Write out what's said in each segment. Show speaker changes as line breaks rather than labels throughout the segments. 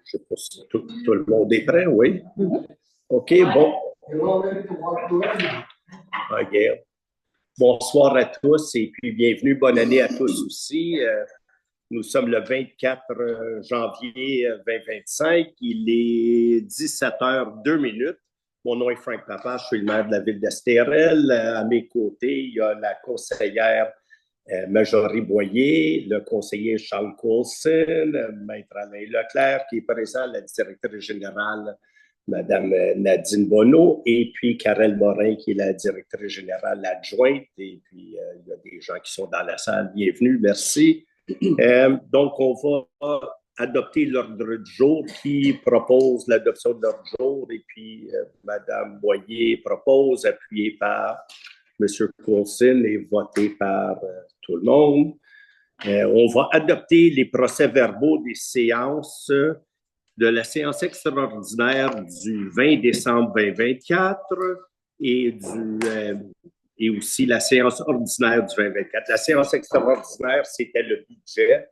Je sais pas si tout le monde est prêt, oui? OK, bon. OK. Bonsoir à tous et puis bienvenue, bonne année à tous aussi. Nous sommes le 24 janvier 2025. Il est 17h02. Mon nom est Frank Papa, je suis le maire de la ville d'Estérel. À mes côtés, il y a la conseillère Marjorie Boyer, le conseiller Charles Coulson, maître Alain Leclerc qui est présent, la directrice générale Madame Nadine Bonneau, et puis Karel Morin, qui est la directrice générale adjointe. Et puis, il y a des gens qui sont dans la salle. Bienvenue, merci. Donc, on va adopter l'ordre du jour. Qui propose l'adoption de l'ordre du jour? Et puis, Madame Boyer propose, appuyée par M. Coulson et voté par tout le monde. On va adopter les procès-verbaux des séances de la séance extraordinaire du 20 décembre 2024 et aussi la séance ordinaire du 2024. La séance extraordinaire, c'était le budget.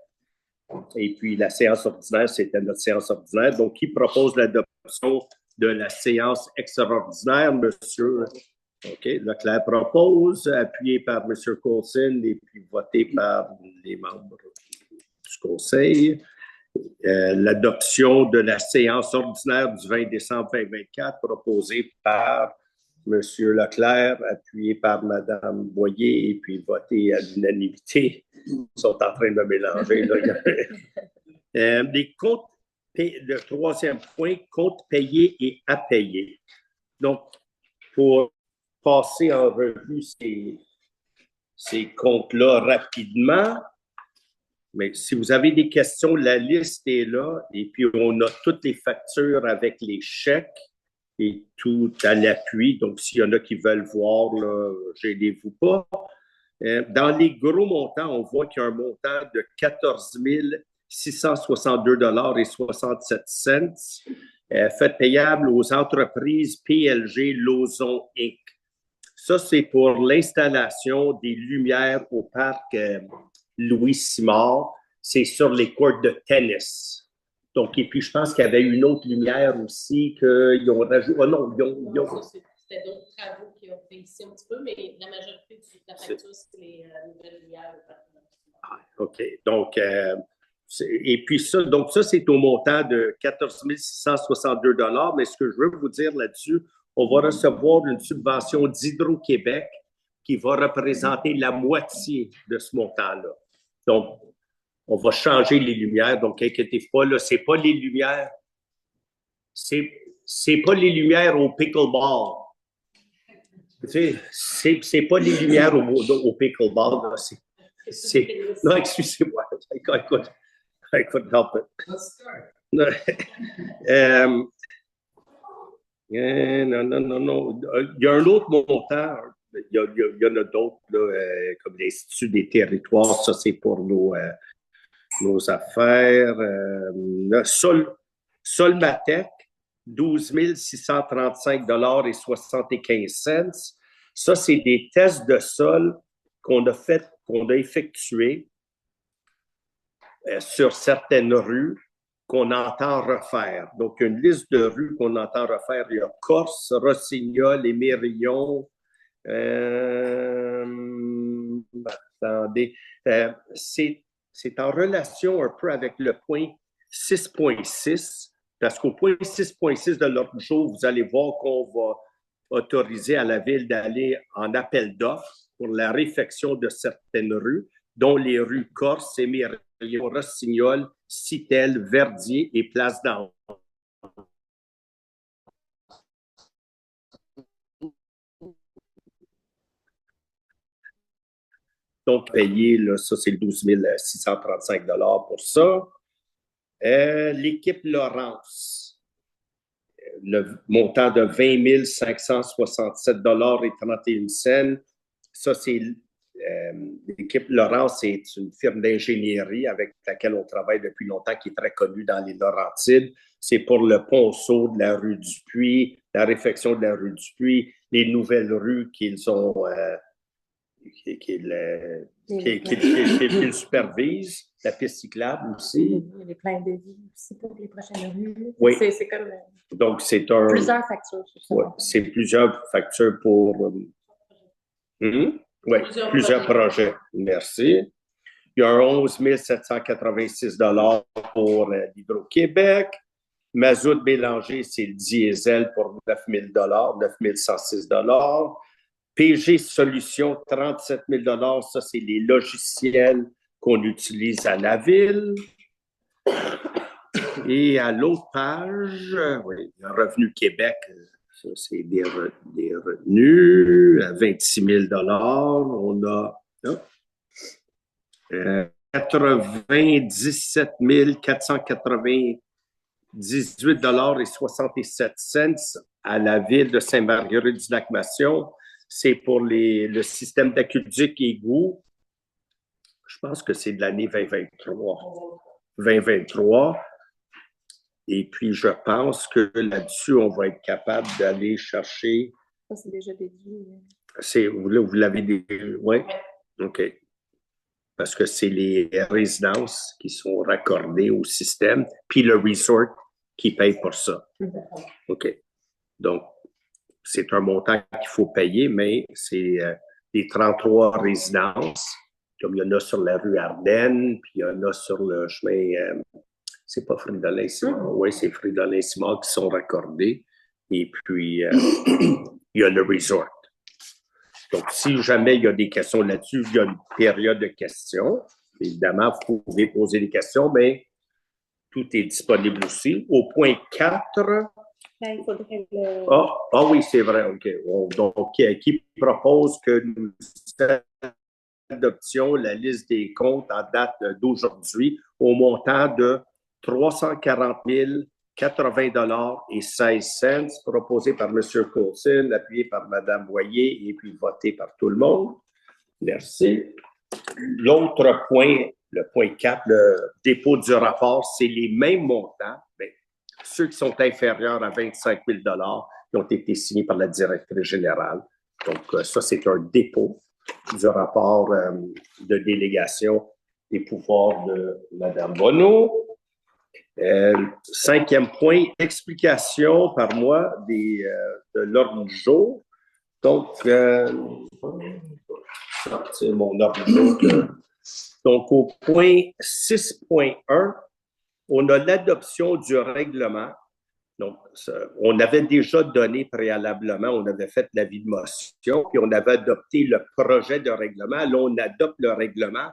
Et puis, la séance ordinaire, c'était notre séance ordinaire. Donc, qui propose l'adoption de la séance extraordinaire? Monsieur Leclerc propose, appuyé par M. Coulson et puis voté par les membres du Conseil. L'adoption de la séance ordinaire du 20 décembre 2024 proposée par M. Leclerc, appuyé par Mme Boyer et puis voté à l'unanimité. Ils sont en train de me mélanger. Les comptes, le troisième point, comptes payés et à payer. Donc, pour passer en revue ces comptes-là rapidement, mais si vous avez des questions, la liste est là et puis on a toutes les factures avec les chèques et tout à l'appui. Donc, s'il y en a qui veulent voir, gênez-vous pas. Dans les gros montants, on voit qu'il y a un montant de 14 662,67 $ fait payable aux entreprises PLG Lauson Inc. Ça, c'est pour l'installation des lumières au parc Louis-Simard. C'est sur les courts de tennis. Donc, et puis, je pense qu'il y avait une autre lumière aussi qu'ils ont rajouté. Oh non, ils ont...
C'était d'autres travaux qui ont fait ici un petit peu, mais la majorité de la facture, c'est les nouvelles lumières.
OK. Donc, et puis ça, donc ça, c'est au montant de 14 662 $. Mais ce que je veux vous dire là-dessus, on va recevoir une subvention d'Hydro-Québec qui va représenter la moitié de ce montant-là. Donc, on va changer les lumières. Donc, inquiétez-vous pas, là, c'est pas les lumières. C'est pas les lumières au pickleball. C'est pas les lumières au pickleball. Là. Non, excusez-moi. I couldn't help it. Non. Il y a un autre montant. Il y en a d'autres, comme l'Institut des territoires. Ça, c'est pour nos affaires. Solmatec, 12 635,75 $. Ça, c'est des tests de sol qu'on a effectués sur certaines rues qu'on entend refaire. Donc, une liste de rues qu'on entend refaire. Il y a Corse, Rossignol, Émérillon. Attendez. C'est en relation un peu avec le point 6.6, parce qu'au point 6.6 de l'ordre du jour, vous allez voir qu'on va autoriser à la ville d'aller en appel d'offres pour la réfection de certaines rues, dont les rues Corse, Émérillon, Rossignol, Citel, Verdier et Place d'Anjou. Donc, payé, là, ça, c'est le 12 635 $ pour ça. L'équipe Laurence, le montant de 20 567,31 $. Ça, c'est l'équipe Laurence, c'est une firme d'ingénierie avec laquelle on travaille depuis longtemps, qui est très connue dans les Laurentides. C'est pour le ponceau de la rue du Puy, la réfection de la rue du Puy, les nouvelles rues qu'ils ont qui le supervise, la piste cyclable aussi.
Il y a les plans de vie aussi pour les prochaines rues.
Oui.
C'est comme
Donc, c'est
plusieurs factures.
Ouais, c'est plusieurs factures pour... Oui, plusieurs projets. Merci. Il y a un 11 786 pour l'Hydro-Québec. Mazout mélangé, c'est le diesel pour 9 000 9 106 PG Solutions, 37 000 ça, c'est les logiciels qu'on utilise à la ville. Et à l'autre page, oui, le Revenu Québec, ça, c'est des revenus à 26 000 On a 97 498 et 67 cents à la ville de Sainte-Marguerite-du-Lac-Massion. C'est pour le système d'aqueduc et égout. Je pense que c'est de l'année 2023. Et puis, je pense que là-dessus, on va être capable d'aller chercher...
Ça, c'est déjà dédié.
Vous l'avez dit? Oui? OK. Parce que c'est les résidences qui sont raccordées au système, puis le resort qui paye pour ça. OK. Donc, c'est un montant qu'il faut payer, mais c'est les 33 résidences, comme il y en a sur la rue Ardennes, puis il y en a sur le chemin... c'est pas Fridolin-Simard. Oui, c'est Fridolin-Simard qui sont raccordés. Et puis, il y a le resort. Donc, si jamais il y a des questions là-dessus, il y a une période de questions. Évidemment, vous pouvez poser des questions, mais tout est disponible aussi. Au point 4...
Il faudrait le...
oui, c'est vrai. OK. Donc, qui propose que nous adoptions la liste des comptes en date d'aujourd'hui au montant de 340 080 et 16 cents, proposé par M. Courcil, appuyé par Mme Boyer et puis voté par tout le monde. Merci. L'autre point, le point 4, le dépôt du rapport, c'est les mêmes montants, mais ceux qui sont inférieurs à 25 000 qui ont été signés par la directrice générale. Donc, ça, c'est un dépôt du rapport de délégation des pouvoirs de Mme Bonneau. 5e point, explication par moi de l'ordre du jour. Donc, c'est mon ordre du jour. Donc, au point 6.1, on a l'adoption du règlement. Donc, on avait déjà donné préalablement, on avait fait l'avis de motion, puis on avait adopté le projet de règlement. Là, on adopte le règlement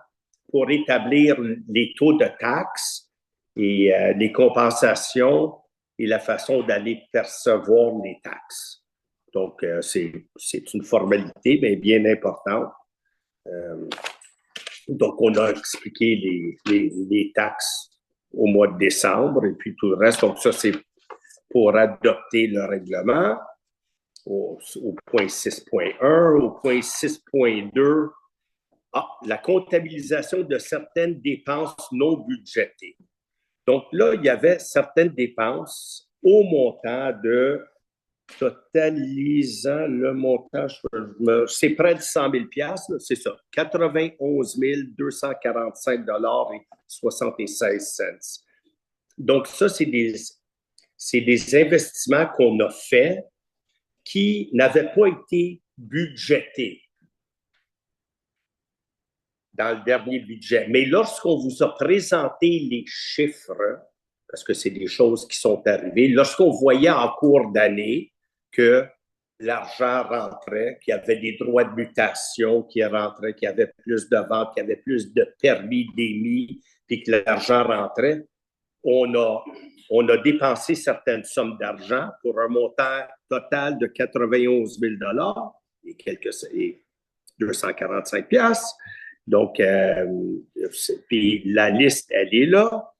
pour établir les taux de taxes et les compensations et la façon d'aller percevoir les taxes. Donc, c'est une formalité, mais bien importante. Donc, on a expliqué les taxes au mois de décembre et puis tout le reste. Donc, ça, c'est pour adopter le règlement au point 6.1, au point 6.2, la comptabilisation de certaines dépenses non budgétées. Donc là, il y avait certaines dépenses au montant de, totalisant le montant, c'est près de 100 000 $, c'est ça, 91 245 et 76 cents. Donc ça, c'est des investissements qu'on a faits qui n'avaient pas été budgétés dans le dernier budget. Mais lorsqu'on vous a présenté les chiffres, parce que c'est des choses qui sont arrivées, lorsqu'on voyait en cours d'année que l'argent rentrait, qu'il y avait des droits de mutation qui rentraient, qu'il y avait plus de ventes, qu'il y avait plus de permis d'émis, puis que l'argent rentrait, on a dépensé certaines sommes d'argent pour un montant total de 91 000 et 245 $. Donc, puis la liste, elle est là.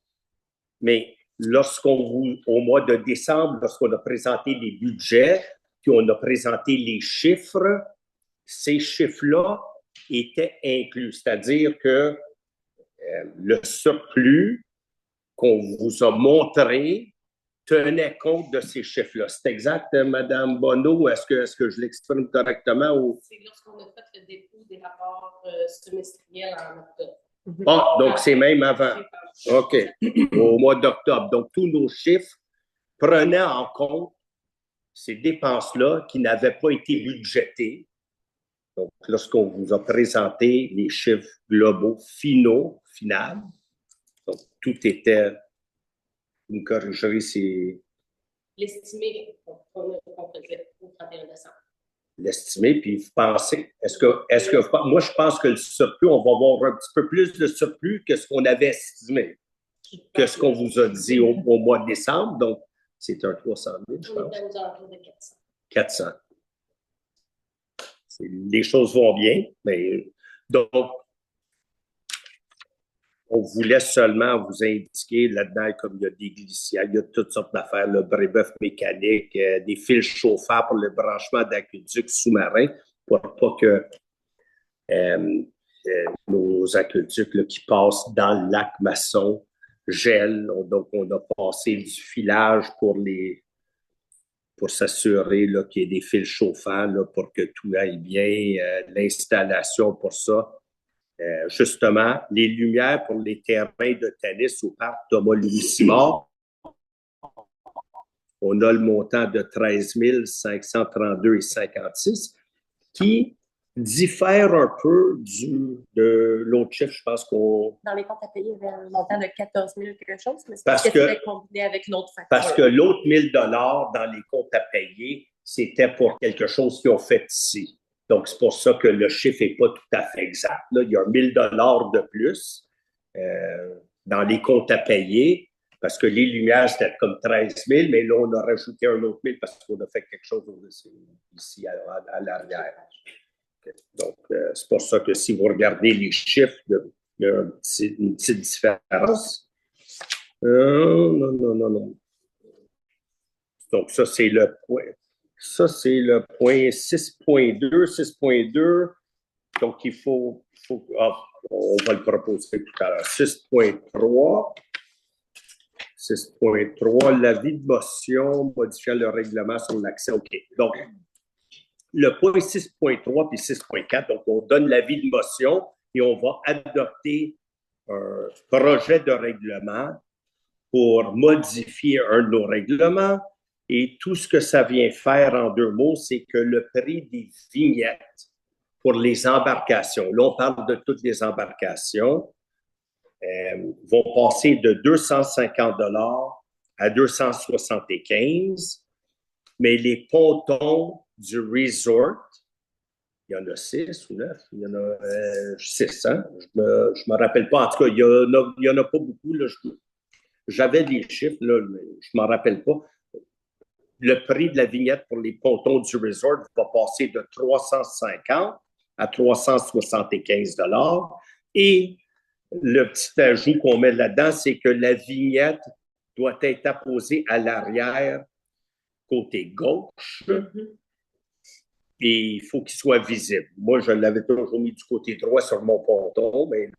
Mais au mois de décembre, lorsqu'on a présenté les budgets, puis on a présenté les chiffres, ces chiffres-là étaient inclus. C'est-à-dire que le surplus qu'on vous a montré tenait compte de ces chiffres-là. C'est exact, Mme Bonneau? Est-ce que je l'exprime correctement? Ou...
C'est lorsqu'on a fait le dépôt des rapports semestriels en octobre.
Ah, donc c'est même avant. OK. Au mois d'octobre. Donc, tous nos chiffres prenaient en compte ces dépenses-là qui n'avaient pas été budgétées. Donc, lorsqu'on vous a présenté les chiffres globaux finaux, donc tout était, vous me corrigerez, c'est...
L'estimé qu'on faisait au 31 décembre.
L'estimé, puis vous pensez, moi je pense que le surplus, on va avoir un petit peu plus de surplus que ce qu'on avait estimé, que ce qu'on vous a dit au mois de décembre, donc c'est un 300 000, je pense.
On était aux alentours de 400.
400. Les choses vont bien, mais donc, on voulait seulement vous indiquer là-dedans, comme il y a des glissières, il y a toutes sortes d'affaires, le brébeuf mécanique, des fils chauffards pour le branchement d'aqueducs sous-marins, pour pas que nos aqueducs là, qui passent dans le lac Masson gèlent. Donc, on a passé du filage pour s'assurer qu'il y ait des fils chauffants là, pour que tout aille bien, l'installation pour ça. Justement, les lumières pour les terrains de tennis au parc Thomas-Louis-Simard, on a le montant de 13 532,56 qui diffère un peu de l'autre chiffre, je pense qu'on...
Dans les comptes à payer, il y avait un montant de 14 000 quelque chose, mais c'est
parce
parce
que
c'était combiné avec une autre facture.
Parce que l'autre 1 000 $ dans les comptes à payer, c'était pour quelque chose qu'ils ont fait ici. Donc, c'est pour ça que le chiffre n'est pas tout à fait exact. Là, il y a 1 000 $ de plus dans les comptes à payer, parce que les lumières, c'était comme 13 000, mais là, on a rajouté un autre 1 000 parce qu'on a fait quelque chose ici à l'arrière. Donc, c'est pour ça que si vous regardez les chiffres, il y a une petite différence. Non. Donc, ça, c'est le point. Ça, c'est le point 6.2. 6.2. Donc, on va le proposer tout à l'heure. 6.3. 6.3. L'avis de motion modifiant le règlement sur l'accès. OK. Donc, le point 6.3 puis 6.4, donc on donne l'avis de motion et on va adopter un projet de règlement pour modifier un de nos règlements. Et tout ce que ça vient faire en 2 mots, c'est que le prix des vignettes pour les embarcations, là on parle de toutes les embarcations, vont passer de 250 $ à 275, mais les pontons du resort, il y en a 6 ou 9, il y en a 6, hein? Je me rappelle pas. En tout cas, il y en a pas beaucoup. Là. J'avais des chiffres, là, mais je m'en rappelle pas. Le prix de la vignette pour les pontons du resort va passer de 350 à 375 $. Et le petit ajout qu'on met là-dedans, c'est que la vignette doit être apposée à l'arrière, côté gauche. Et il faut qu'il soit visible. Moi, je l'avais toujours mis du côté droit sur mon ponton, mais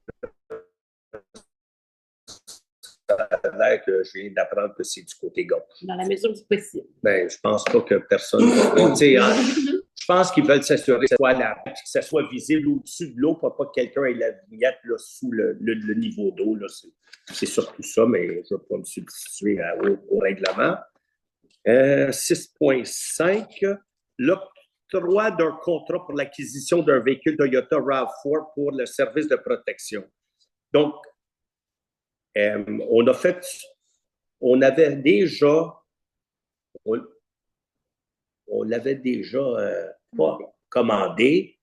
ça a l'air que je viens d'apprendre que c'est du côté gauche.
Dans la mesure du possible.
Ben, je pense pas que personne va voir. Je pense qu'ils veulent s'assurer que ça soit à l'arrière, que ça soit visible au-dessus de l'eau pour pas que quelqu'un ait la vignette là, sous le niveau d'eau. C'est surtout ça, mais je ne vais pas me substituer au règlement. 6.5, l'octroi d'un contrat pour l'acquisition d'un véhicule Toyota RAV4 pour le service de protection. Donc, on l'avait déjà pas commandé,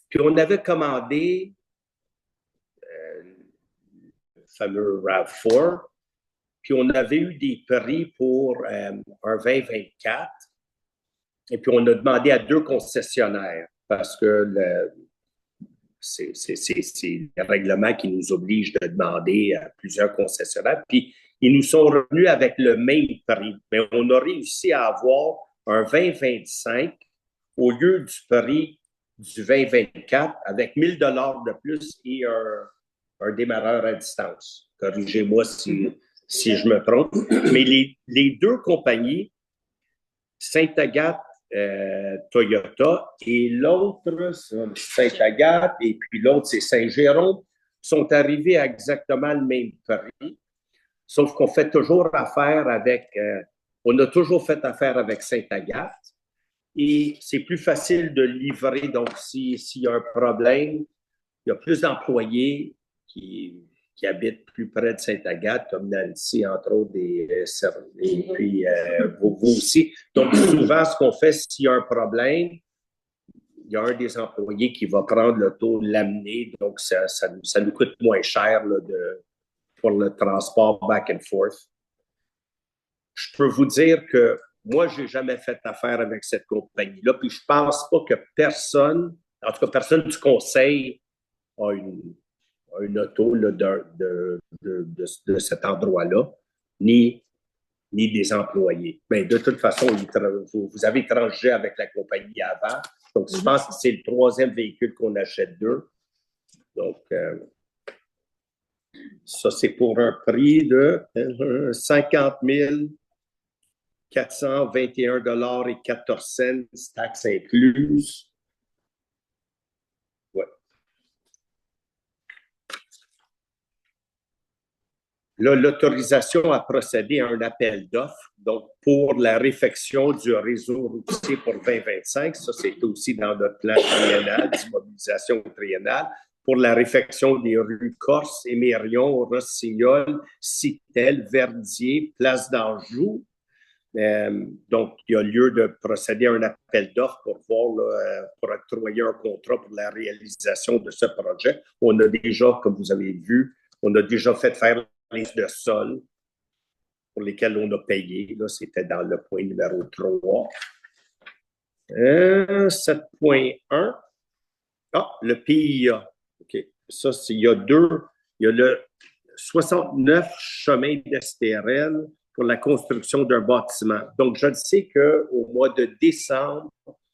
puis on avait commandé le fameux RAV4, puis on avait eu des prix pour un 2024, et puis on a demandé à 2 concessionnaires, parce que c'est le règlement qui nous oblige de demander à plusieurs concessionnaires. Puis, ils nous sont revenus avec le même prix. Mais on a réussi à avoir un 2025 au lieu du prix du 2024 avec 1 000 $ de plus et un démarreur à distance. Corrigez-moi si si je me trompe. Mais les deux compagnies, Saint-Agathe, Toyota, et l'autre, Saint-Agathe, et puis l'autre, c'est Saint-Jérôme, sont arrivés à exactement le même prix. Sauf qu'on fait toujours affaire avec, on a toujours fait affaire avec Saint-Agathe. Et c'est plus facile de livrer. Donc, s'il y a un problème, il y a plus d'employés qui habitent plus près de Saint-Agathe, comme Nancy, entre autres, et puis vous aussi. Donc, souvent, ce qu'on fait, s'il y a un problème, il y a un des employés qui va prendre l'auto, l'amener. Donc, ça nous coûte moins cher là, pour le transport back and forth. Je peux vous dire que moi, je n'ai jamais fait affaire avec cette compagnie-là, puis je ne pense pas que personne, en tout cas personne du conseil, a une auto là, de cet endroit-là, ni des employés. Mais de toute façon, vous avez tranché avec la compagnie avant, donc je pense que c'est le troisième véhicule qu'on achète d'eux. Donc, ça, c'est pour un prix de 50 421,14 $, taxes incluses. Ouais. Là, l'autorisation à procéder à un appel d'offres, donc pour la réfection du réseau routier pour 2025, ça c'est aussi dans notre plan triennal, d'immobilisation triennale, pour la réfection des rues Corse, Émerion, Rossignol, Citel, Verdier, Place d'Anjou. Donc, il y a lieu de procéder à un appel d'offres pour pour octroyer un contrat pour la réalisation de ce projet. On a déjà, comme vous avez vu, on a déjà fait faire les de sol pour lesquels on a payé. Là, c'était dans le point numéro 3. 7.1. Ah, le PIA. OK. Ça, il y a deux. Il y a le 69 chemin d'Estérel pour la construction d'un bâtiment. Donc, je le sais qu'au mois de décembre,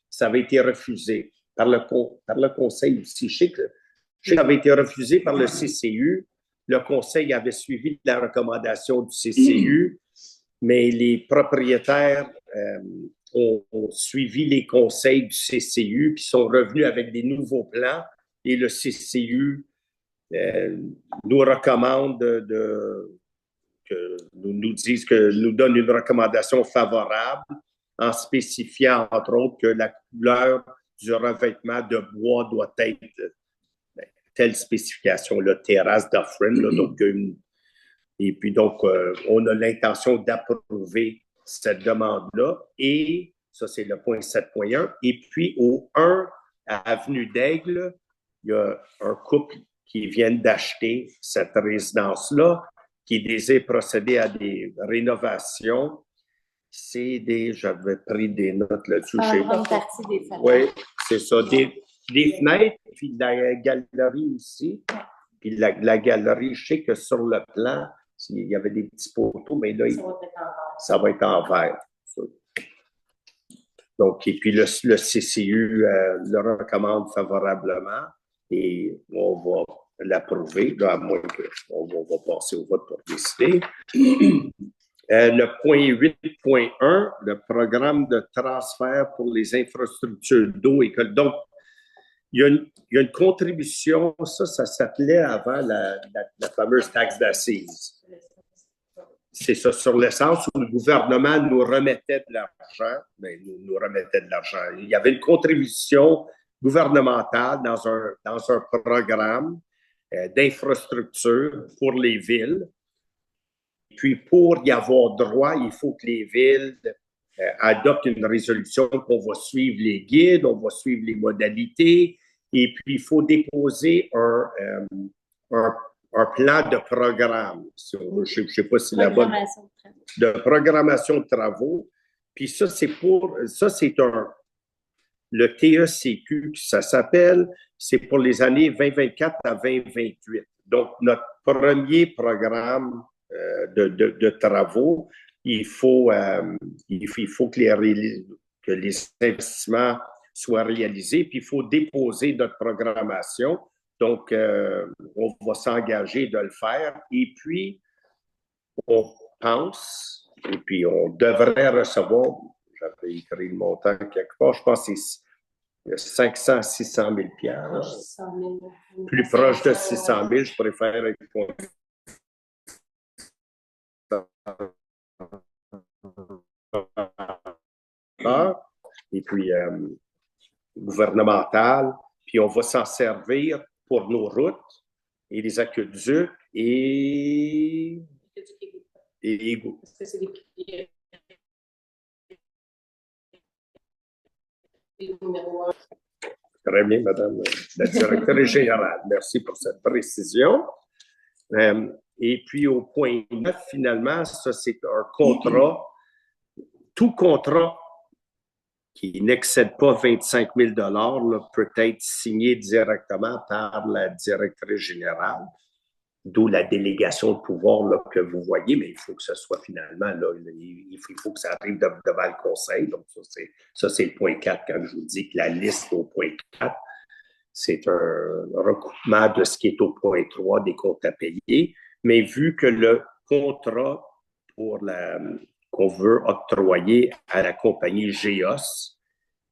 ça avait été refusé par le conseil aussi. Je sais que ça avait été refusé par le CCU. Le conseil avait suivi la recommandation du CCU, mais les propriétaires ont suivi les conseils du CCU puis sont revenus avec des nouveaux plans et le CCU nous recommande nous donne une recommandation favorable en spécifiant, entre autres, que la couleur du revêtement de bois doit être telle spécification, la terrasse d'Offrin. Et puis, donc, on a l'intention d'approuver cette demande-là. Et ça, c'est le point 7.1. Et puis, au 1 à Avenue d'Aigle, il y a un couple qui vient d'acheter cette résidence-là, qui désire procéder à des rénovations. J'avais pris des notes là-dessus.
Une grande partie des fenêtres.
Oui, c'est ça. Des fenêtres, puis la galerie aussi. Puis la galerie, je sais que sur le plan, il y avait des petits poteaux, mais là, ça va être en verre. Donc, et puis le CCU le recommande favorablement et on va l'approuver, à moins qu'on va passer au vote pour décider. Le point 8.1, le programme de transfert pour les infrastructures d'eau et que donc, il y a une contribution, ça s'appelait avant la fameuse taxe d'assises. C'est ça, sur l'essence où le gouvernement nous remettait de l'argent. Bien, nous remettait de l'argent. Il y avait une contribution gouvernementale dans un programme d'infrastructure pour les villes. Puis, pour y avoir droit, il faut que les villes adoptent une résolution qu'on va suivre les guides, on va suivre les modalités, et puis il faut déposer un plan de programme. Je ne sais pas si la bonne... De programmation de travaux. Puis ça, le TECQ, ça s'appelle, c'est pour les années 2024 à 2028. Donc, notre premier programme de travaux, il faut que les investissements soient réalisés, puis il faut déposer notre programmation. Donc, on va s'engager de le faire. Et puis, on pense, et puis on devrait recevoir, j'avais écrit le montant quelque part, je pense que c'est 500 à 600 000 piastres.
600 000.
Plus proche de 600 000, je préfère être et puis gouvernemental, puis on va s'en servir pour nos routes et les aqueducs et égouts.
Parce que c'est les numéros 1.
Très bien, Madame la directrice générale. Merci pour cette précision. Et puis, au point 9, finalement, ça, c'est un contrat. Tout contrat qui n'excède pas 25 000 peut être signé directement par la directrice générale, d'où la délégation de pouvoir là, que vous voyez, mais il faut que ce soit finalement, là, il faut que ça arrive devant le conseil. Donc, ça, c'est le point 4 quand je vous dis que la liste au point 4, c'est un recoupement de ce qui est au point 3 des comptes à payer. Mais vu que le contrat qu'on veut octroyer à la compagnie GEOS,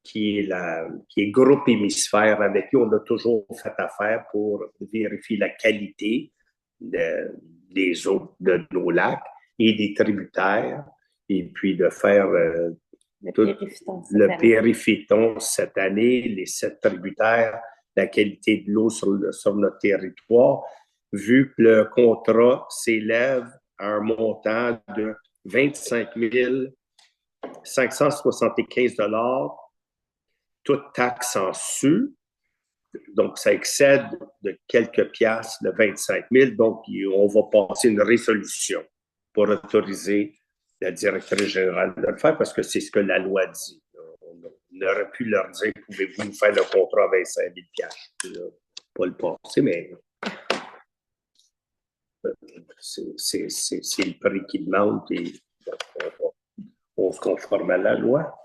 qui est Groupe Hémisphère, avec qui on a toujours fait affaire pour vérifier la qualité des eaux de nos lacs et des tributaires, et puis de faire le périfiton cette année, les 7 tributaires, la qualité de l'eau sur notre territoire, vu que le contrat s'élève à un montant de 25 575 $, toute taxe en su. Donc, ça excède de quelques piastres le 25 000. Donc, on va passer une résolution pour autoriser la directrice générale de le faire parce que c'est ce que la loi dit. On aurait pu leur dire, pouvez-vous nous faire le contrat à 25 000 $? Pas le passer, mais c'est le prix qu'ils demandent et on se conforme à la loi.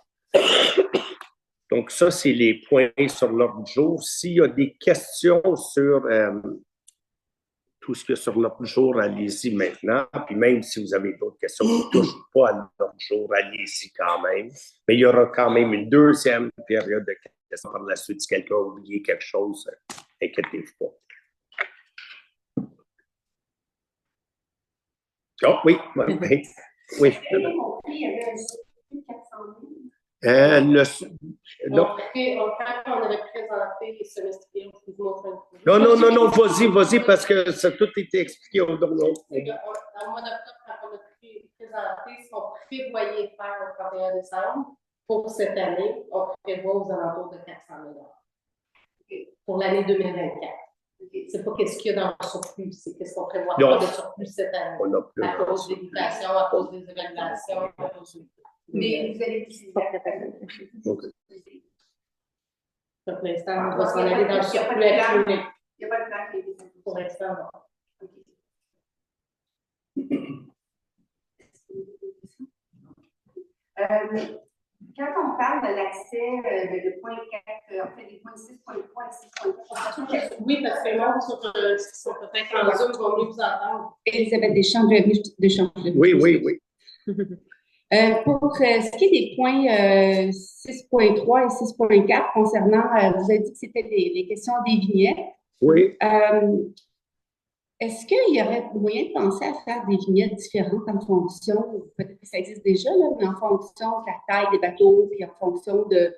Donc, ça, c'est les points sur l'ordre du jour. S'il y a des questions sur tout ce qu'il y a sur l'ordre du jour, allez-y maintenant. Puis même si vous avez d'autres questions qui ne touchent pas à l'ordre du jour, allez-y quand même. Mais il y aura quand même une deuxième période de questions par la suite. Si quelqu'un a oublié quelque chose, inquiétez-vous pas. Oh, oui, oui. Oui.
Non. Quand on avait présenté les semestriels,
non, vas-y, parce que ça a tout été expliqué au mois d'octobre,
quand on a présenté ce qu'on prévoyait faire au 31 décembre, pour cette année, on prévoit aux alentours de 400 000 pour l'année 2024. C'est pas qu'est-ce qu'il y a dans le surplus, c'est qu'est-ce qu'on prévoit faire de surplus cette année. À cause des mutations, à cause des évaluations, à cause de... Mais vous allez utiliser
OK.
Pour l'instant, on va s'en aller dans le surplus accumulé.
Il n'y a pas de plan qui est
pour l'instant,
non. Quand on parle de l'accès de point 4, en fait, des points 6.3 et 6.4,
oui, parce que moi, sur peut-être en Zoom, on va mieux vous entendre.
Elisabeth Deschamps, de Champs.
Oui.
Pour ce qui est des points 6.3 et 6.4 concernant, vous avez dit que c'était les questions des vignettes.
Oui.
Est-ce qu'il y aurait moyen de penser à faire des vignettes différentes en fonction, peut-être que ça existe déjà, là, mais en fonction de la taille des bateaux, puis en fonction des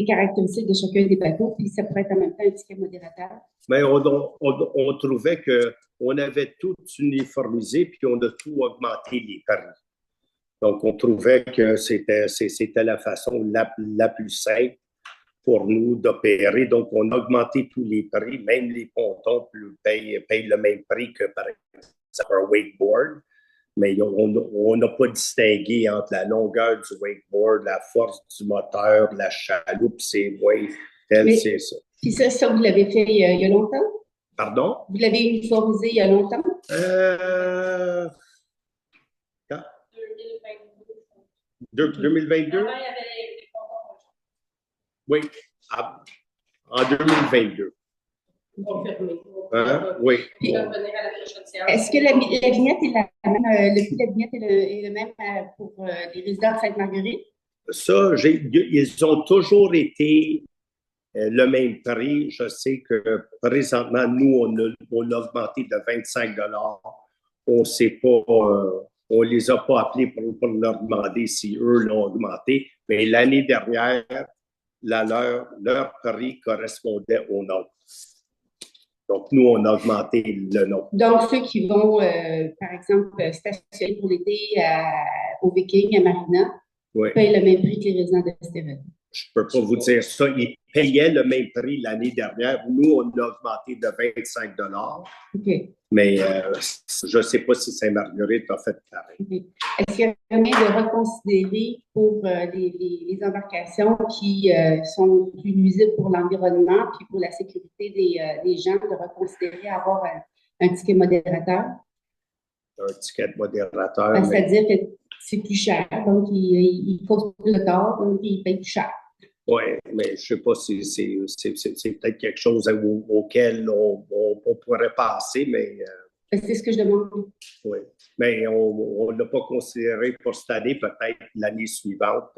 caractéristiques de chacun des bateaux, puis ça pourrait être en même temps un ticket modérateur?
Mais on trouvait qu'on avait tout uniformisé, puis on a tout augmenté les prix. Donc, on trouvait que c'était la façon la plus simple pour nous d'opérer. Donc, on a augmenté tous les prix, même les pontons payent le même prix que, par exemple, un wakeboard. Mais on n'a pas distingué entre la longueur du wakeboard, la force du moteur, la chaloupe, c'est c'est ça.
Puis ça, vous l'avez fait il y a longtemps?
Pardon?
Vous l'avez uniformisé il y a longtemps?
Quand? 2022?
Avant, il y avait les pontons.
Oui, en 2022.
confirmé.
Hein? Oui.
On va revenir à la prochaine séance.
Est-ce que la vignette est la même, le prix de la vignette est le même pour les résidents de Sainte-Marguerite?
Ça, ils ont toujours été le même prix. Je sais que présentement, nous, on a augmenté de 25 $. On ne sait pas, on ne les a pas appelés pour leur demander si eux l'ont augmenté. Mais l'année dernière, leur prix correspondait au nôtre. Donc, nous, on a augmenté le nombre.
Donc, ceux qui vont, par exemple, stationner pour l'été au Viking, à Marina,
Oui.
payent le même prix que les résidents d'Estérel.
Je ne peux pas vous dire ça. Ils payaient le même prix l'année dernière. Nous, on a augmenté de 25 $.
OK.
Mais je ne sais pas si Sainte-Marguerite a fait pareil.
Okay. Est-ce qu'il y a moyen de reconsidérer pour les embarcations qui sont plus nuisibles pour l'environnement puis pour la sécurité des gens, de reconsidérer avoir un ticket modérateur?
Un ticket modérateur.
C'est-à-dire que c'est plus cher, donc ils causent plus de tort, donc ils payent plus cher.
Oui, mais je ne sais pas si c'est peut-être quelque chose auquel on pourrait passer, mais...
c'est ce que je demande.
Oui, mais on ne l'a pas considéré pour cette année. Peut-être l'année suivante,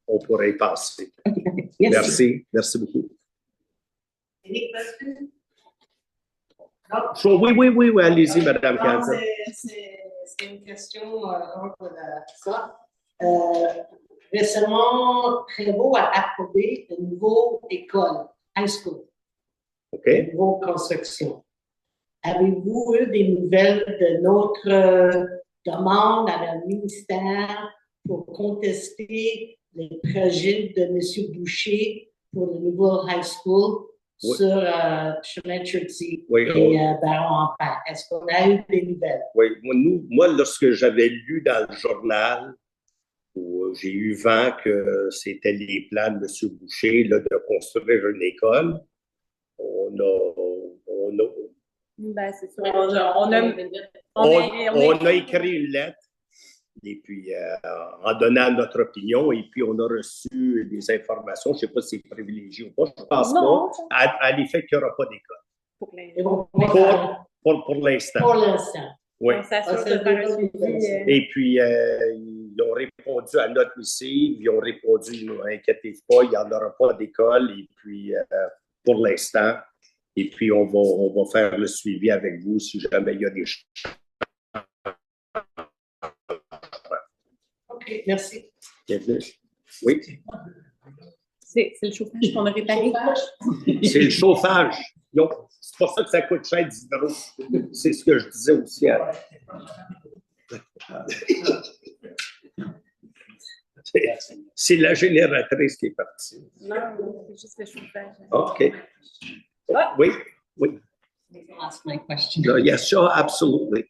on pourrait y passer.
Okay, parfait. Merci.
Merci beaucoup.
Any questions?
Oui, allez-y, Madame Cantor.
C'est une question pour ça. Récemment, Prévost a approuvé une nouvelle école, high school,
OK.
une nouvelle construction. Avez-vous eu des nouvelles de notre demande à le ministère pour contester les projets de M. Boucher pour le nouveau high school
Oui.
sur chemin Churchill
Oui,
et Baron-en-Père? Est-ce qu'on a eu des nouvelles?
Oui, moi, lorsque j'avais lu dans le journal, où j'ai eu vent que c'était les plans de M. Boucher là, de construire une école, on a
Ben, c'est sûr.
On a écrit une lettre, et puis en donnant notre opinion, et puis on a reçu des informations. Je ne sais pas si c'est privilégié ou pas, je ne pense pas, à l'effet qu'il n'y aura pas d'école. Pour l'instant.
Pour l'instant.
Oui.
On s'assure de faire un suivi.
Et puis, ils ont répondu à notre missive, ils ont répondu, ne vous inquiétez pas, il n'y en aura pas d'école, et puis, pour l'instant, et puis on va faire le suivi avec vous si jamais il y a des choses.
OK, merci.
Bienvenue. Oui.
C'est le chauffage qu'on a réparé.
C'est le chauffage. C'est pour ça que ça coûte cher d'hydro. C'est ce que je disais aussi. C'est la génératrice qui est partie.
Non, c'est juste le chauffage.
OK. Oui.
I'll ask my question.
Yes, sure, absolutely.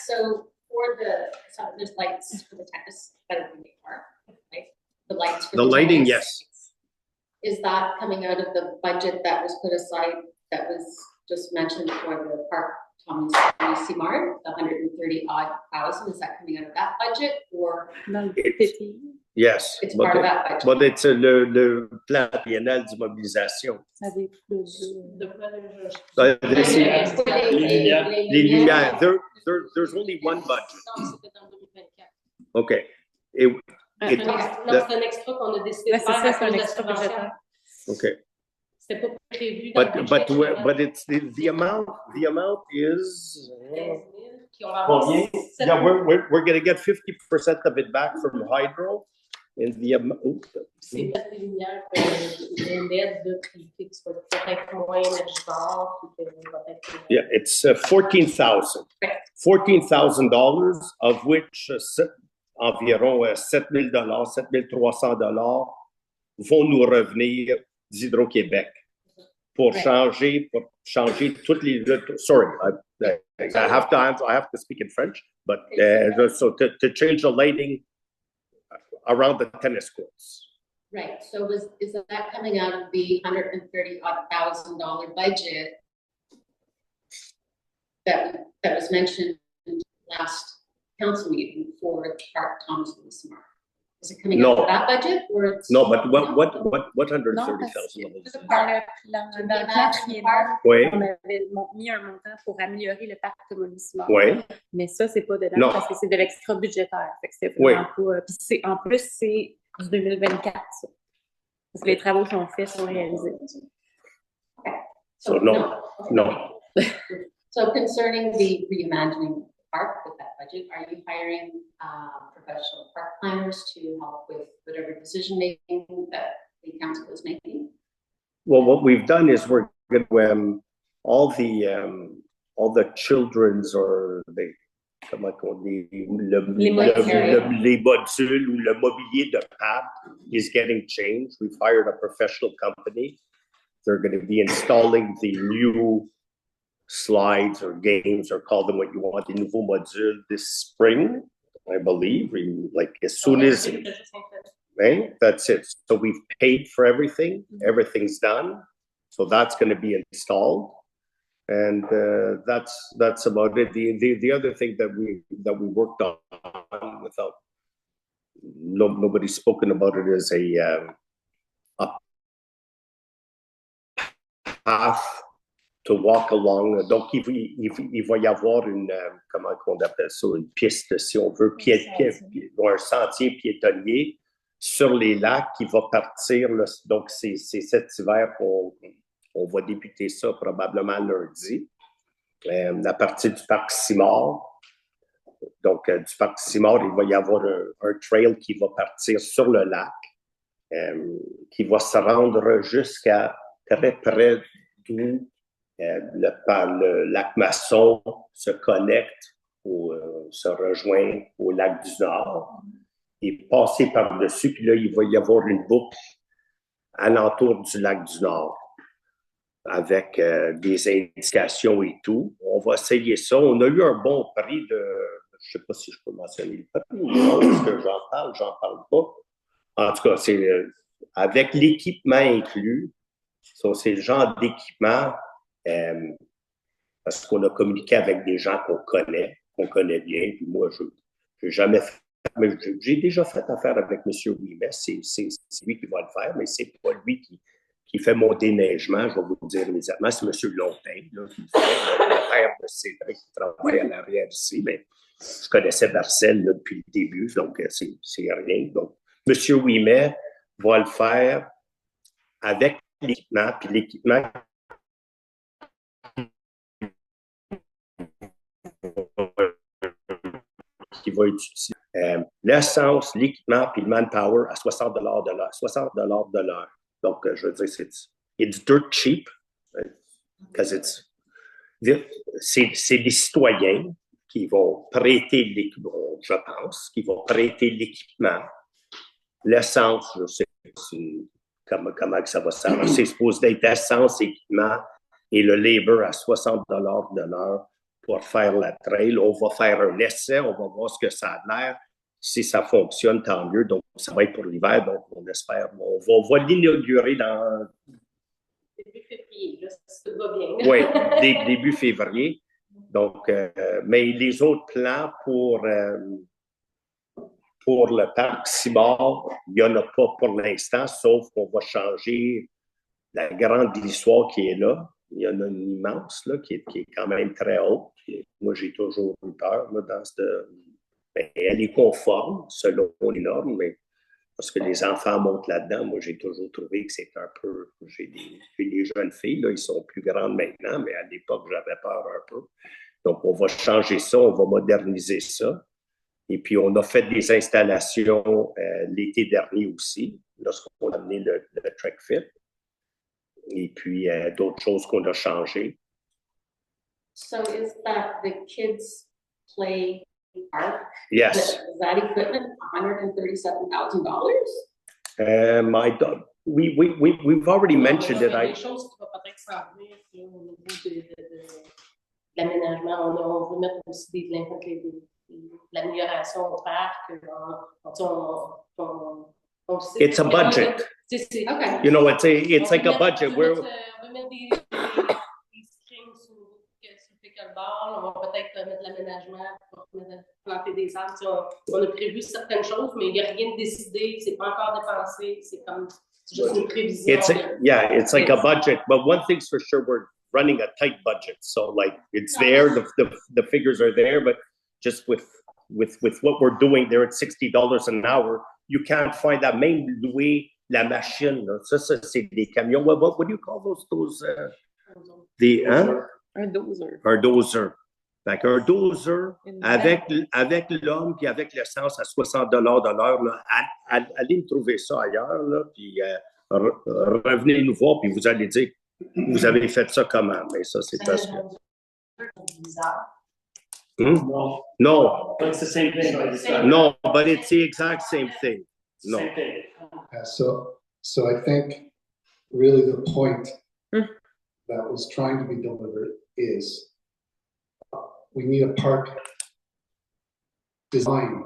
So there's lights for the tennis better than they are, right? The lights for
The lighting,
tennis.
yes.
Is that coming out of the budget that was put aside, that was just mentioned for the park, Thomas Simard, the 130,000? Is that coming out of that budget or?
Dans le petit.
Yes.
It's part of that budget.
But it's le plan biennal d'immobilisation.
Ça avait
Les lumières. There's only one budget.
Non, c'était dans 2024.
OK.
Non, c'est un extra qu'on a décidé de
C'est
faire.
ça, c'est un
à cause de
extra
la subvention.
budgétaire.
OK.
C'était pas prévu dans le budget.
But it's the amount is
15 000 qui ont avoir
combien?
7
Yeah, we're going to get 50% of it back from Hydro. And the amount.
C'est mettre les lumières l'aide qui fixe peut-être moins énergivore.
Yeah, it's $14,000. $14,000, of which environ $7 000, $7 vont nous revenir d'Hydro-Québec pour changer toutes les. Sorry, I have to speak in French, but so to change the lighting around the tennis courts.
Right. So is that coming out of the $130,000 budget that was mentioned last council meeting for Park Thomas Louis Smart? Is it coming out
No.
of that budget or it's?
No, but what
Non, parce
130,000
que
dollars?
dans le plan triennal,
Oui,
on avait mis un montant pour améliorer le parc Montmorency.
oui,
Mais ça, c'est pas dedans
Non.
parce que c'est de l'extra budgétaire. Fait que c'est
Oui.
vraiment pas. Puis en plus, c'est du 2024, ça. Parce que les travaux sont faits, sont réalisés.
so no, no.
So concerning the reimagining of the park with that budget, are you hiring professional park planners to help with whatever decision making that the council is making?
Well, what we've done is we're going to, all the children's or the, comment on dit, les modules ou le mobilier de parc is getting changed. We've hired a professional company. They're going to be installing the new slides or games, or call them what you want, the nouveaux modules this spring, I believe, like as soon as, right? That's it. So we've paid for everything. Everything's done. So that's going to be installed. And that's about it. The other thing that we worked on without nobody's spoken about it is a path to walk along. Donc il va y avoir une comment on appelle ça, une piste si on veut, un sentier piétonnier sur les lacs qui va partir. Donc c'est cet hiver qu'on va débuter ça probablement lundi. À partir du parc Simard. Donc, du parc Simard, il va y avoir un trail qui va partir sur le lac, qui va se rendre jusqu'à très près d'où le lac Masson se connecte, se rejoint au lac du Nord, et passer par-dessus. Puis là, il va y avoir une boucle alentour du lac du Nord, avec des indications et tout. On va essayer ça. On a eu un bon prix de... Je ne sais pas si je peux mentionner le prix ou non. Est-ce que j'en parle pas? En tout cas, c'est avec l'équipement inclus. Ça, c'est le genre d'équipement parce qu'on a communiqué avec des gens qu'on connaît bien. Puis moi, je n'ai jamais fait... Mais j'ai déjà fait affaire avec M. Ouimet. C'est lui qui va le faire, mais c'est pas lui qui fait mon déneigement, je vais vous le dire immédiatement, c'est M. Lontain, là, qui fait le père de Cédric, qui travaille à l'arrière ici, mais je connaissais Marcel là, depuis le début, donc c'est rien. Donc, M. Ouimet va le faire avec l'équipement, puis l'équipement qui va utiliser l'essence, l'équipement, puis le manpower à $60 de l'heure. 60 de l'heure. Donc, je veux dire, it's dirt cheap, because c'est des citoyens qui vont prêter l'équipement, je pense, qui vont prêter l'équipement. L'essence, je sais pas comment ça va s'arranger. C'est supposé être essence, équipement et le labor à 60 $ de l'heure pour faire la trail. On va faire un essai, on va voir ce que ça a l'air. Si ça fonctionne, tant mieux. Donc, ça va être pour l'hiver. Donc, on espère. On va l'inaugurer dans...
Début février, là, si tout va bien.
Oui, début février. Donc, mais les autres plans pour le parc Simard, il n'y en a pas pour l'instant, sauf qu'on va changer la grande glissoire qui est là. Il y en a une immense, là, qui est quand même très haute. Moi, j'ai toujours eu peur, là, dans cette... Ben, elle est conforme, selon les normes, mais parce que les enfants montent là-dedans, moi, j'ai toujours trouvé que c'est un peu... J'ai des jeunes filles, là, ils sont plus grandes maintenant, mais à l'époque, j'avais peur un peu. Donc, on va changer ça, on va moderniser ça. Et puis, on a fait des installations l'été dernier aussi, lorsqu'on a amené le Trek Fit. Et puis, d'autres choses qu'on a changées.
So is that the kids' play park?
Yes.
Is that equipment $137,000?
We've already mentioned it.
Des choses qui vont peut-être s'en venir au niveau de l'aménagement. On veut mettre aussi l'amélioration au parc.
It's a budget.
Okay.
You know, it's like a budget.
On va mettre des screens sur le pickleball. On va peut-être mettre l'aménagement pour planter des arbres. On a prévu certaines choses, mais il n'y a rien de décidé, c'est pas encore dépensé, c'est juste une prévision.
It's like a budget, but one thing's for sure, we're running a tight budget. So like it's there, the figures are there, but just with what we're doing there at $60 an hour, you can't find that. Même louer la machine, là. Ça c'est des camions. What do you call those?
Un dozer.
Un dozer. Fait qu'un dozer, avec l'homme puis avec l'essence à $60 de l'heure, là, allez me trouver ça ailleurs, là, puis revenez nous voir, puis vous allez dire, vous avez fait ça comment? Mais ça, c'est parce que... No.
But it's the same thing.
No, but it's the exact same thing. No.
Same thing.
So I think really the point that was trying to be delivered is we need a park design,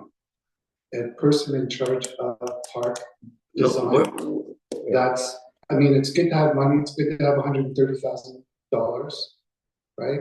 a person in charge of park design. That's, I mean, it's good to have money. It's good to have $130,000, right?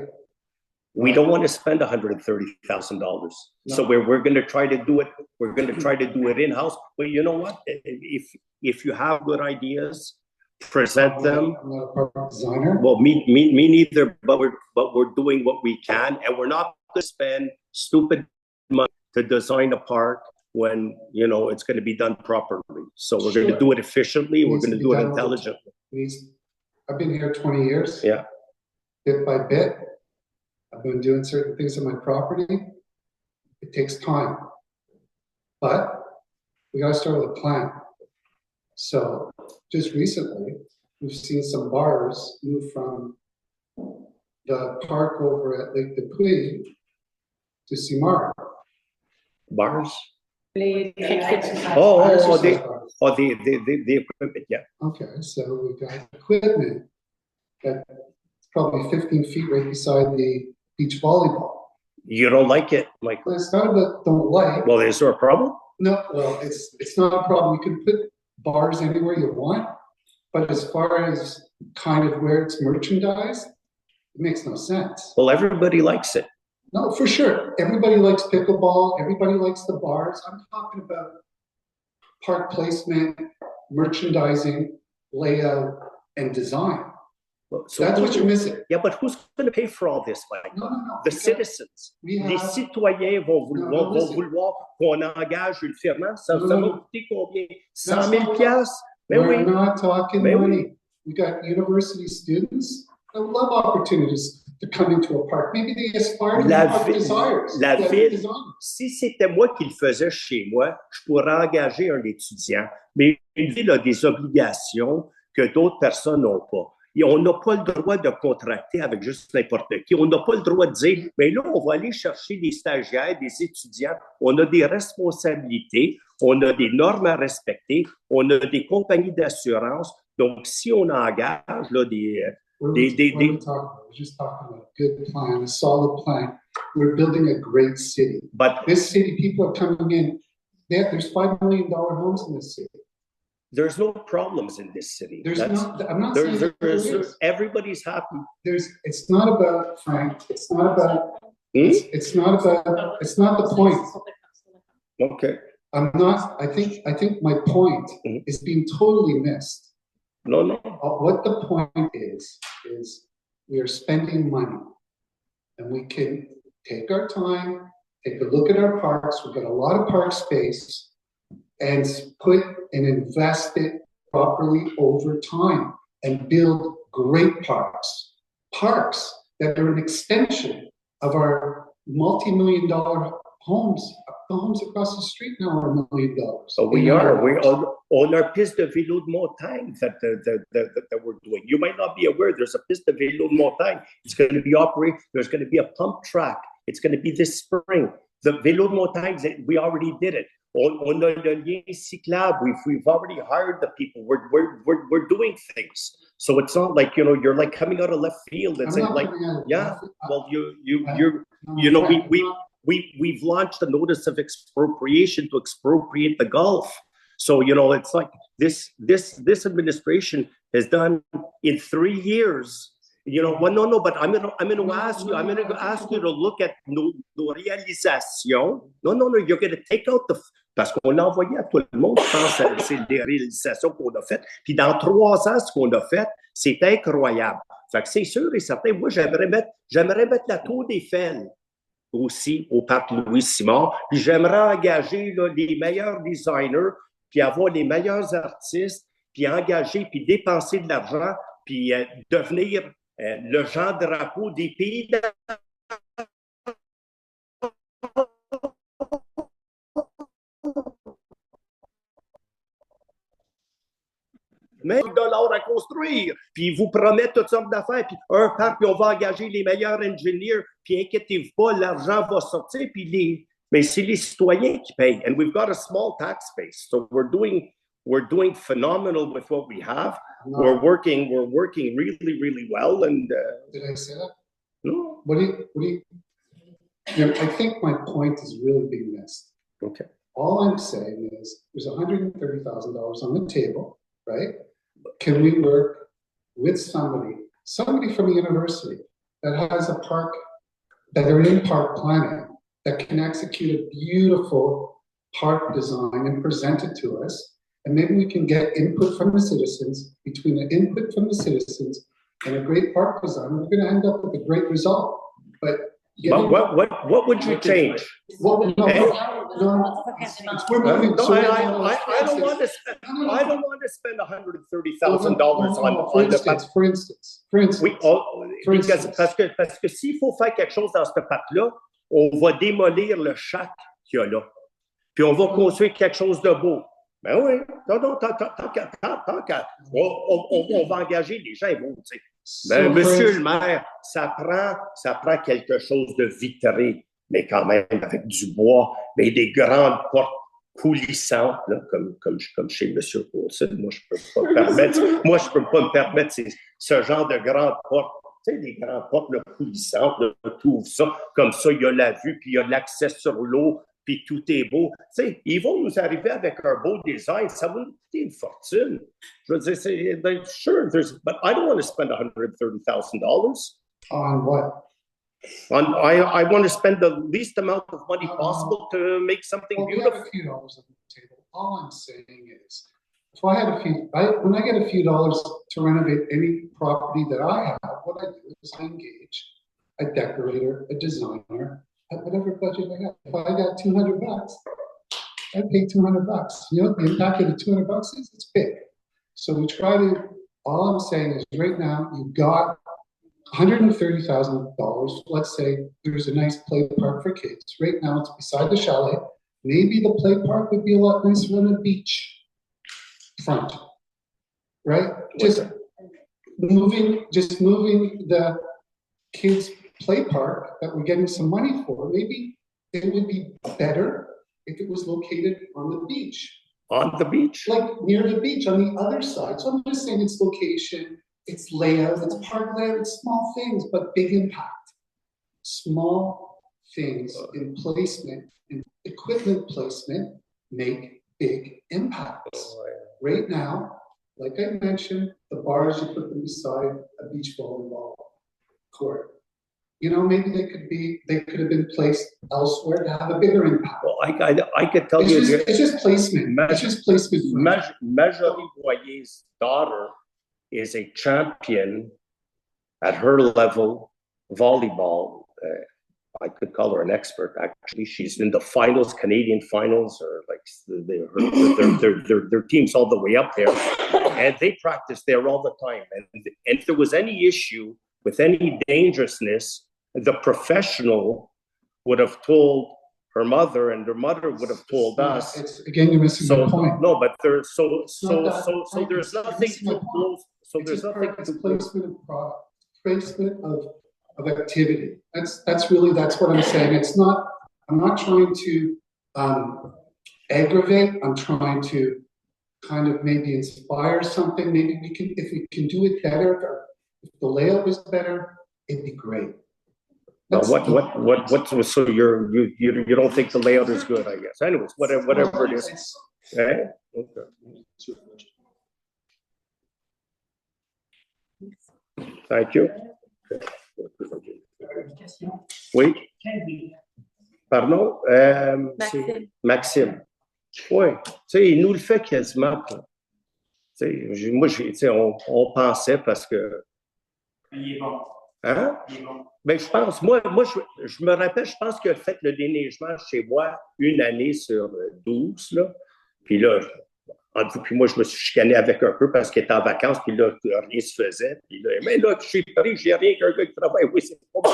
We don't want to spend $130,000. No. So we're going to try to do it. We're going to try to do it in-house. But you know what? If you have good ideas, present them.
I'm not a park designer.
Well, me neither. But we're doing what we can, and we're not going to spend stupid money to design a park when it's going to be done properly. So we're going to do it efficiently. We're going to do it intelligently.
I've been here 20 years.
Yeah.
Bit by bit. I've been doing certain things on my property. It takes time, but we got to start with a plan. So just recently, we've seen some bars move from the park over at Lake Dupuy to Simard.
Bars?
The
equipment, yeah.
Okay, so we got equipment that's probably 15 feet right beside the beach volleyball.
You don't like it, Michael?
Well, it's not about don't like.
Well, is there a problem?
No, well, it's not a problem. You can put bars anywhere you want, but as far as kind of where it's merchandised, it makes no sense.
Well, everybody likes it.
No, for sure. Everybody likes pickleball. Everybody likes the bars. I'm talking about park placement, merchandising, layout, and design.
Well, so
that's what you're missing.
Yeah, but who's going to pay for all this, Mike?
No.
The citizens. Les citoyens vont vouloir qu'on engage une firme. Ça va coûter combien? 100 000 piastres?
We're not talking money. We got university students that love opportunities to come into a park. Maybe they aspire to be desires.
La ville, si c'était moi qui le faisais chez moi, je pourrais engager un étudiant. Mais une ville a des obligations que d'autres personnes n'ont pas. Et on n'a pas le droit de contracter avec juste n'importe qui. On n'a pas le droit de dire, mais là, on va aller chercher des stagiaires, des étudiants. On a des responsabilités, on a des normes à respecter, on a des compagnies d'assurance. Donc, si on engage là,
We're just talking about a good plan, a solid plan. We're building a great city.
But
this city, people are coming in. There's $5 million homes in this city.
There's no problems in this city.
I'm not saying
everybody's happy.
It's not about, Frank. It's not about. It's not about. It's not the point.
Okay.
I think my point is being totally missed.
No.
What the point is we are spending money, and we can take our time, take a look at our parks. We've got a lot of park space, and put and invest it properly over time and build great parks that are an extension of our multi-million-dollar homes. The homes across the street now are $1 million.
So we are on our piste de vélo de montagne that we're doing. You might not be aware there's a piste de vélo de montagne. It's going to be operating. There's going to be a pump track. It's going to be this spring. The vélo de montagne, we already did it. On a le lien cyclable. We've already hired the people. We're doing things. So it's not like you're like coming out of left field. It's like well we've launched a notice of expropriation to expropriate the Gulf. So it's like this administration has done in 3 years You know, well, no, but I'm gonna ask you to look at nos réalisations. Non, you're gonna take out parce qu'on l'a envoyé à tout le monde, je pense, c'est des réalisations qu'on a faites. Puis dans 3 ans, ce qu'on a fait, c'est incroyable. Fait que c'est sûr et certain, moi, j'aimerais mettre la Tour Eiffel aussi au parc Louis-Simard. Puis j'aimerais engager là, les meilleurs designers, puis avoir les meilleurs artistes, puis engager, puis dépenser de l'argent, puis devenir le genre de drapeau des pays mais $ à construire, puis ils vous promettent toutes sortes d'affaires, puis un parc, puis on va engager les meilleurs ingénieurs, puis inquiétez-vous pas, l'argent va sortir, puis mais c'est les citoyens qui payent, and we've got a small tax base, so we're doing phenomenal with what we have. No. We're working really, really well, and
did I say that?
No.
What do you I think my point is really being missed.
Okay.
All I'm saying is there's $130,000 on the table, right? Can we work with somebody from a university that has a park, that are in park planning, that can execute a beautiful park design and present it to us? And maybe we can get input from the citizens. Between the input from the citizens and a great park design, we're going to end up with a great result. But
what would you change?
We're moving.
I don't want to spend $130,000 on.
For instance.
Oui, parce que s'il faut faire quelque chose dans ce parc-là, on va démolir le shack qu'il y a là. Puis on va construire quelque chose de beau. Ben oui, non, on va engager des gens, bon, tu sais. Ben, monsieur le maire, ça prend quelque chose de vitré, mais quand même avec du bois, mais des grandes portes coulissantes, là, comme chez monsieur Paulson. Moi, je peux pas me permettre ce genre de grandes portes. Tu sais, des grandes portes là, coulissantes, là, tout ouvre ça, comme ça, il y a la vue, puis il y a l'accès sur l'eau, puis tout est beau. Tu sais, ils vont nous arriver avec un beau design, ça va nous coûter une fortune. Je veux dire, sure, but I don't want to spend $130,000.
On what?
I want to spend the least amount of money possible to make something beautiful.
We have a few dollars on the table. All I'm saying is, if I had when I get a few dollars to renovate any property that I have, what I do is I engage a decorator, a designer, at whatever budget I got. If I got $200, I pay $200. You know what the impact of the $200 is? It's big. So we try to, all I'm saying is right now, you've got $130,000. Let's say there's a nice play park for kids. Right now it's beside the chalet. Maybe the play park would be a lot nicer on the beach front, right? Just moving the kids' play park that we're getting some money for. Maybe it would be better if it was located on the beach.
On the beach?
Like near the beach on the other side. So I'm just saying its location, its layout, its park layout, it's small things, but big impact. Small things in placement, in equipment placement, make big impacts. Right now, like I mentioned, the bars, you put them beside a beach volleyball court. You know, maybe they could have been placed elsewhere to have a bigger impact.
Well, I could tell you.
It's just placement. It's just placement.
Marjorie Boyer's daughter is a champion at her level volleyball. I could call her an expert. Actually, she's in the finals, Canadian finals, or like their teams all the way up there, and they practice there all the time. And if there was any issue with any dangerousness, the professional would have told her mother, and her mother would have told us.
Again, you're missing the point.
No, but there's there's nothing to close. So there's nothing to
placement of product, placement of activity. That's what I'm saying. It's not. I'm not trying to aggravate. I'm trying to kind of maybe inspire something. Maybe if we can do it better, if the layout was better, it'd be great.
Now, so you don't think the layout is good, I guess. Anyways, whatever it is. Okay. Thank you. Oui. Pardon?
Maxime.
Maxime. Oui. Tu sais, il nous le fait quasiment. Tu sais, moi, tu sais, on pensait parce que.
Il est bon.
Hein?
Il est bon.
Ben, je pense, je me rappelle, je pense qu'il a fait le déneigement chez moi une année sur 12, là. Puis là, entre vous puis moi, je me suis chicané avec un peu parce qu'il était en vacances, puis là, rien se faisait. Puis là, mais là, je suis pris, j'ai rien qu'un gars qui travaille. Oui, c'est pas bon.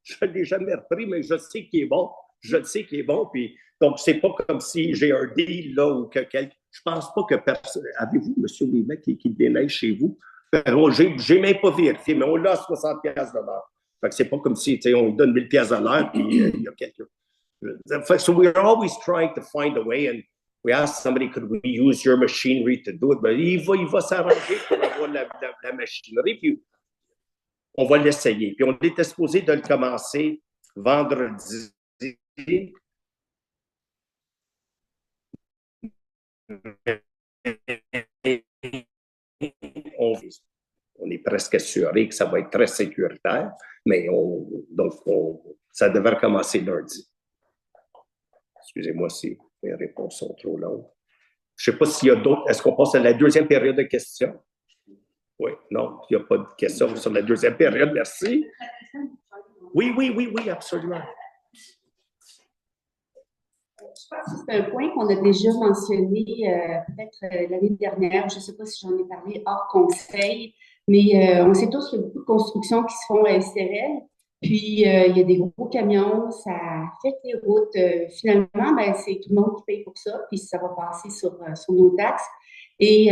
Je ne l'ai jamais repris, mais je sais qu'il est bon. Je le sais qu'il est bon. Puis, donc, c'est pas comme si j'ai un deal là ou que quelqu'un. Je pense pas que personne. Avez-vous, M. Ouimet, qui déneige chez vous? J'ai même pas vérifié, mais on l'a à 60$ de l'heure. Fait que c'est pas comme si, tu sais, on lui donne 1000$ de l'heure, puis il y a quelqu'un. So we're always trying to find a way, and we asked somebody, could we use your machinery to do it? Ben, il va s'arranger pour avoir la machinerie, puis on va l'essayer. Puis on était supposé de le commencer vendredi. On est presque assuré que ça va être très sécuritaire, mais ça devrait commencer lundi. Excusez-moi si mes réponses sont trop longues. Je ne sais pas s'il y a d'autres. Est-ce qu'on passe à la deuxième période de questions? Oui, non, il n'y a pas de questions sur la deuxième période, merci. Oui, absolument.
Je pense que c'est un point qu'on a déjà mentionné peut-être l'année dernière. Je ne sais pas si j'en ai parlé hors conseil, mais on sait tous qu'il y a beaucoup de constructions qui se font à SRL. Puis, il y a des gros camions, ça affecte les routes. Finalement, ben, c'est tout le monde qui paye pour ça, puis ça va passer sur nos taxes. Et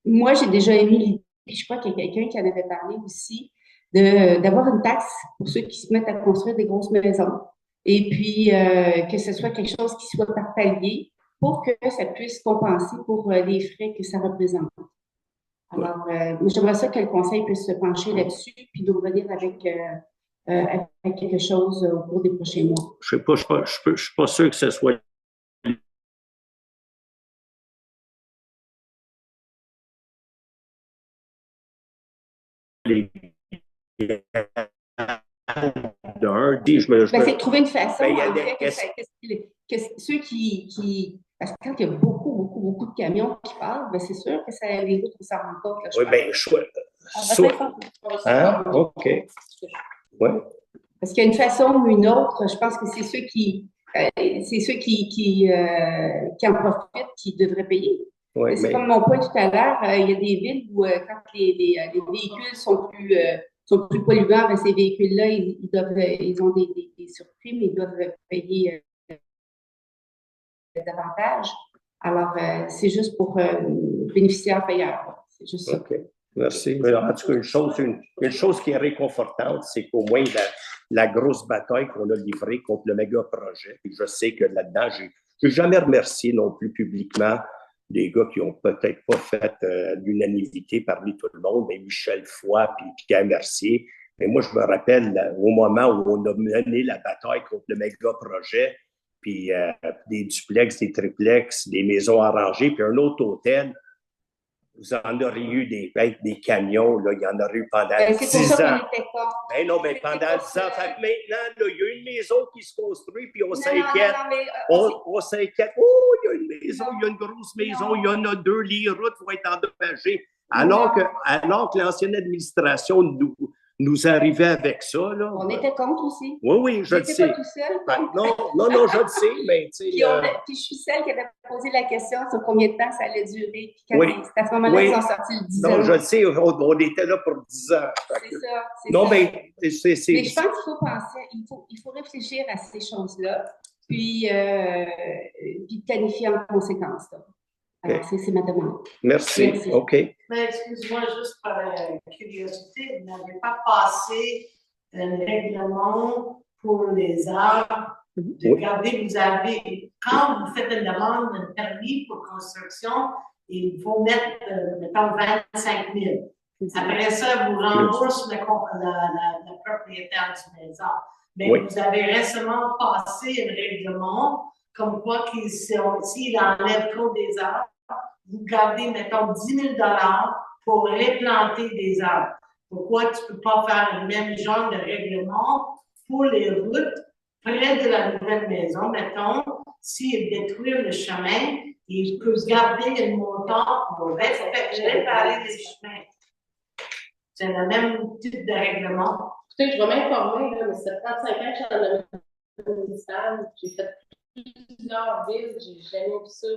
moi, j'ai déjà émis l'idée, puis je crois qu'il y a quelqu'un qui en avait parlé aussi, d'avoir une taxe pour ceux qui se mettent à construire des grosses maisons. Et puis, que ce soit quelque chose qui soit par palier pour que ça puisse compenser pour les frais que ça représente. Alors, j'aimerais ça que le conseil puisse se pencher là-dessus puis nous revenir avec quelque chose au cours des prochains mois.
Je ne suis pas sûr que ce soit
C'est de trouver une façon, en fait, que ceux qui... Parce que quand il y a beaucoup de camions qui parlent, ben c'est sûr que les routes, on s'en rend compte. Là,
oui, bien, OK. Ouais.
Parce qu'il y a une façon ou une autre, je pense que c'est ceux qui en profitent qui devraient payer.
Oui,
c'est comme mon point tout à l'heure, il y a des villes où quand les véhicules sont plus polluants, ben ces véhicules-là, ils ont des surprimes, ils doivent payer davantage. Alors, c'est juste pour bénéficiaire-payeur. C'est juste ça.
OK. Merci. Mais en tout cas, une chose qui est réconfortante, c'est qu'au moins la grosse bataille qu'on a livrée contre le méga projet, et je sais que là-dedans, je n'ai jamais remercié non plus publiquement des gars qui n'ont peut-être pas fait l'unanimité parmi tout le monde, mais Michel Foy puis Pierre Mercier. Mais moi, je me rappelle au moment où on a mené la bataille contre le méga projet, puis des duplex, des triplex, des maisons arrangées, puis un autre hôtel. Vous en auriez eu des camions, là, il y en aurait eu pendant 10 ans. Ben non, mais pendant 10 ans. Fait que maintenant, là, il y a une maison qui se construit, puis on s'inquiète. On s'inquiète. Oh, il y a une maison, il y a une grosse maison, il y en a 2, les routes vont être endommagées. Alors que l'ancienne administration nous arrivait avec ça. Là,
on était contre aussi.
Oui, je le sais.
Pas tout seul.
Non, je le sais, mais tu sais.
Puis je suis celle qui avait posé la question sur combien de temps ça allait durer. Puis c'est à ce moment-là qu'ils ont sorti le 10 ans.
Non, je le sais, on était là pour 10 ans.
C'est ça.
Non, mais
Mais je pense qu'il faut penser, il faut réfléchir à ces choses-là, puis planifier en conséquence. Là. Alors, c'est ma demande.
Merci. OK.
Mais excuse-moi, juste par curiosité, vous n'avez pas passé un règlement pour les arbres de garder, quand vous faites une demande d'un permis pour construction, il faut mettre, mettons, 25 000. Après ça, vous remboursez le propriétaire du maison. Mais vous avez récemment passé un règlement comme quoi s'il enlève trop des arbres, vous gardez, mettons, 10 000 $ pour replanter des arbres. Pourquoi tu peux pas faire le même genre de règlement pour les routes près de la nouvelle maison? Mettons, s'ils détruisent le chemin, ils peuvent garder le montant pour réparer les chemins. C'est le même type de règlement.
Écoutez, je vais m'informer, là, mais ça fait 35 ans que je suis dans le ministère. J'ai fait plusieurs villes, j'ai jamais vu ça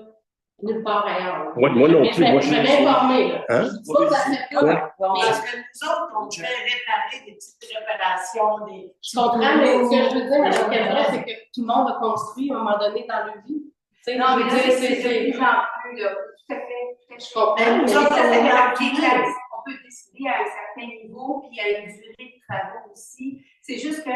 nulle part ailleurs.
Moi non plus. Moi,
Je vais m'informer.
Hein?
Je dis pas que ça se fait pas.
Parce que nous autres, on fait réparer des petites réparations, des.
Je comprends, mais ce que je veux dire, Mme Québra, c'est que tout le monde a construit à un moment donné dans leur vie. Tu sais,
Non,
je
mais
veux
là,
dire,
c'est de plus en plus, là. Tout à fait.
Je comprends,
Mais
mais
nous autres,
Ça
on
fait
a
partie de
appris.
on peut décider à un certain niveau, puis à une durée de travaux aussi. C'est juste que,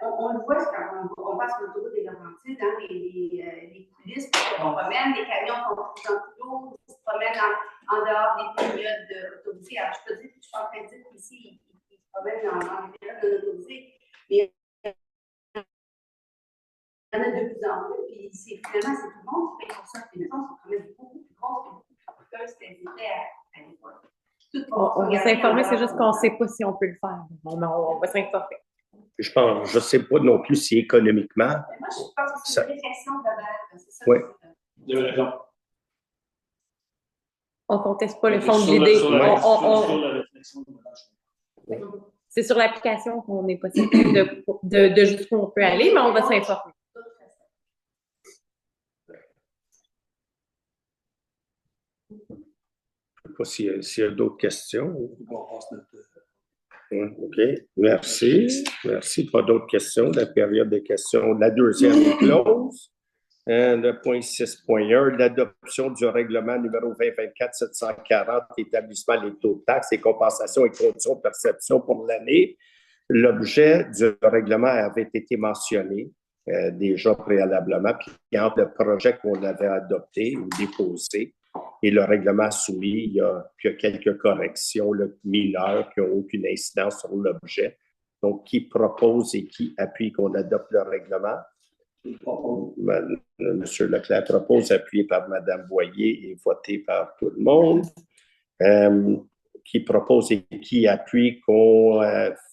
on le voit quand on passe sur l'autoroute des Laurentides, hein, les coulisses qu'on promène, les camions font de plus en plus lourds, ils se promènent en dehors des périodes autorisées. Alors, je peux dire que je suis en train de dire qu'ici, ils se promènent dans les périodes autorisées, mais il y en a de plus en plus, puis finalement, c'est tout le monde qui paye pour ça. Les maisons sont quand même beaucoup plus grosses et beaucoup plus coûteuses qu'elles étaient à l'époque.
On va s'informer, c'est juste qu'on ne sait pas si on peut le faire. On va s'informer.
Je ne sais pas non plus si économiquement.
Mais moi, je pense que c'est une réflexion globale. C'est ça.
Oui.
Vous avez raison.
On ne conteste pas le fond de l'idée. C'est sur l'application qu'on n'est pas certain de jusqu'où on peut aller, mais on va s'informer.
Je ne sais pas s'il y a d'autres questions. OK. Merci. Merci. Pas d'autres questions. La période des questions. La deuxième est close. Le point 6.1, l'adoption du règlement numéro 2024-740, établissement des taux de taxes et compensations et conditions de perception pour l'année. L'objet du règlement avait été mentionné déjà préalablement, puis entre le projet qu'on avait adopté ou déposé et le règlement soumis, il y a quelques corrections mineures qui n'ont aucune incidence sur l'objet. Donc, qui propose et qui appuie qu'on adopte le règlement? Monsieur Leclerc propose, appuyé par Mme Boyer et voté par tout le monde. Qui propose et qui appuie qu'on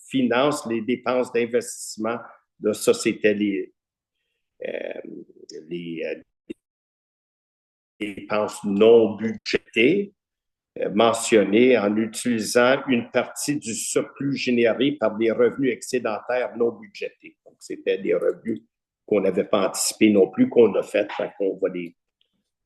finance les dépenses d'investissement de société, les dépenses non budgétées mentionnées en utilisant une partie du surplus généré par des revenus excédentaires non budgétés. Donc, c'était des revenus qu'on n'avait pas anticipés non plus, qu'on a fait, qu'on va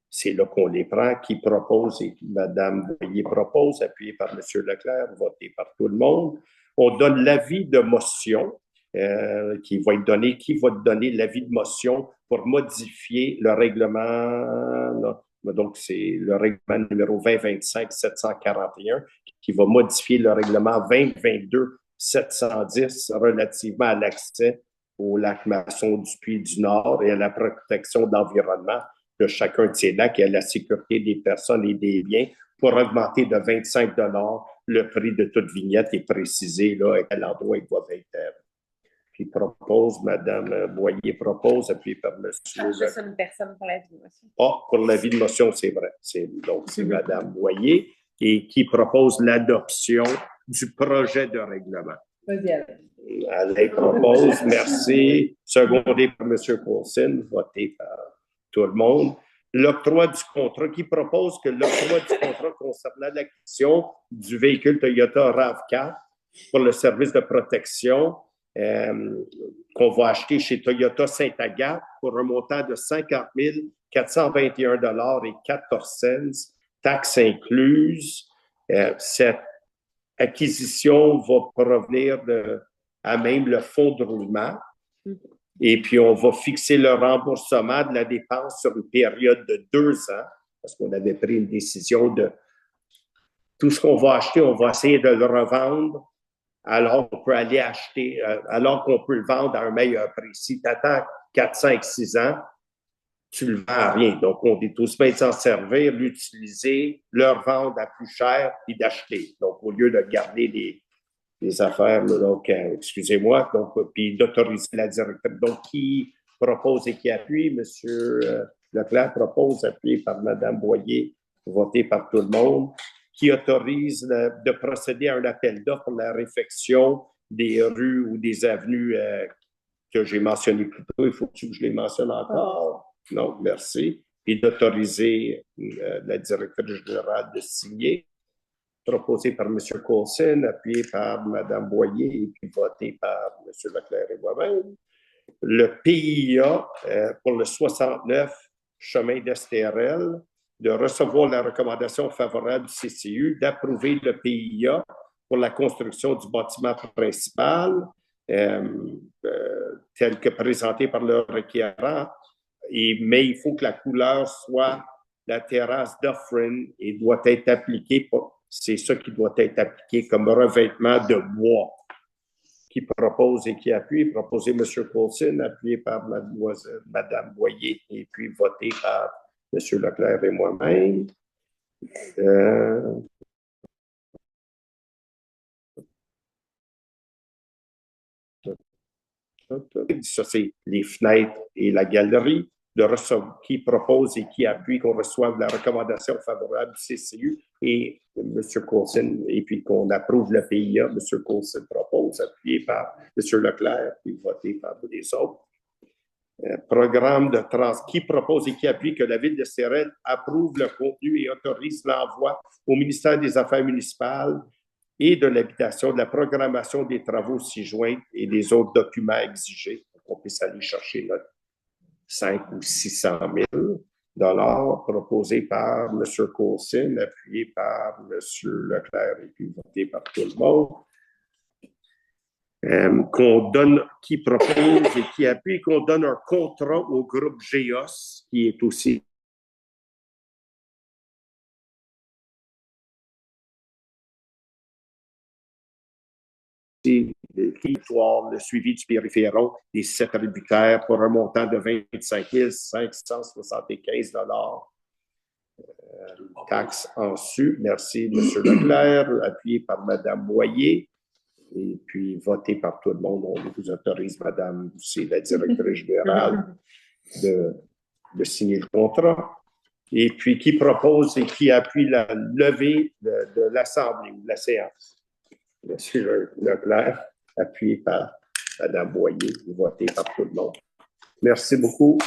c'est là qu'on les prend, qui propose, et Mme Boyer propose, appuyé par M. Leclerc, voté par tout le monde. On donne l'avis de motion qui va être donné. Qui va donner l'avis de motion pour modifier le règlement? Donc, c'est le règlement numéro 2025-741 qui va modifier le règlement 2022-710 relativement à l'accès au lac Masson du Puy-du-Nord et à la protection de l'environnement de chacun de ces lacs et à la sécurité des personnes et des biens pour augmenter de 25 $ le prix de toute vignette et préciser là, à quel endroit il doit être. Puis propose, Mme Boyer propose, appuyé par M.
C'est une personne pour l'avis de motion.
Pour l'avis de motion, c'est vrai. Donc, c'est Mme Boyer et qui propose l'adoption du projet de règlement.
Vas-y,
Alain propose, merci. Secondé par M. Coulson, voté par tout le monde. L'octroi du contrat, qui propose que l'octroi du contrat concernant l'acquisition du véhicule Toyota RAV4 pour le service de protection qu'on va acheter chez Toyota Saint-Agathe pour un montant de 50 421 $ et 14 cents, taxes incluses. Cette acquisition va provenir à même le fonds de roulement. Et puis, on va fixer le remboursement de la dépense sur une période de 2 ans, parce qu'on avait pris une décision de tout ce qu'on va acheter, on va essayer de le revendre alors qu'on peut aller acheter, alors qu'on peut le vendre à un meilleur prix. Si tu attends 4, 5, 6 ans, tu ne le vends à rien. Donc, on est tous bien de s'en servir, l'utiliser, le revendre à plus cher et d'acheter. Donc, au lieu de garder les affaires, donc, excusez-moi, donc, puis d'autoriser la directrice. Donc, qui propose et qui appuie? M. Leclerc propose, appuyé par Mme Boyer, voté par tout le monde. qui autorise de procéder à un appel d'offres pour la réfection des rues ou des avenues que j'ai mentionnées plus tôt. Il faut que je les mentionne encore. Non, merci. Et d'autoriser la directrice générale de signer, proposé par M. Coulson, appuyé par Mme Boyer et puis voté par M. Leclerc et moi-même. Le PIA pour le 69 chemin d'Estérel, de recevoir la recommandation favorable du CCU, d'approuver le PIA pour la construction du bâtiment principal, tel que présenté par le requérant, mais il faut que la couleur soit la terrasse d'Offrin et doit être appliquée, c'est ça qui doit être appliqué comme revêtement de bois. Qui propose et qui appuie, proposé M. Coulson, appuyé par Mme Boyer et puis voté par M. Leclerc et moi-même. Ça, c'est les fenêtres et la galerie qui propose et qui appuie qu'on reçoive la recommandation favorable du CCU et M. Coulson, et puis qu'on approuve le PIA. M. Coulson propose, appuyé par M. Leclerc, puis voté par les autres. Programme de qui propose et qui appuie que la Ville de Stérel approuve le contenu et autorise l'envoi au ministère des Affaires municipales et de l'habitation de la programmation des travaux ci-joints et des autres documents exigés pour qu'on puisse aller chercher notre 5 ou 600 000 proposés par M. Coulson, appuyé par M. Leclerc et puis voté par tout le monde. Qu'on donne, qui propose et qui appuie, qu'on donne un contrat au groupe GEOS, qui est aussi le suivi du périphérique des 7 tributaires pour un montant de 25 575 taxes en su. Merci, M. Leclerc, appuyé par Mme Boyer et puis voté par tout le monde. On vous autorise, Madame, c'est la directrice générale, de signer le contrat. Et puis qui propose et qui appuie la levée de l'Assemblée ou de la séance. M. Leclerc, appuyé par Mme Boyer, voté par tout le monde. Merci beaucoup.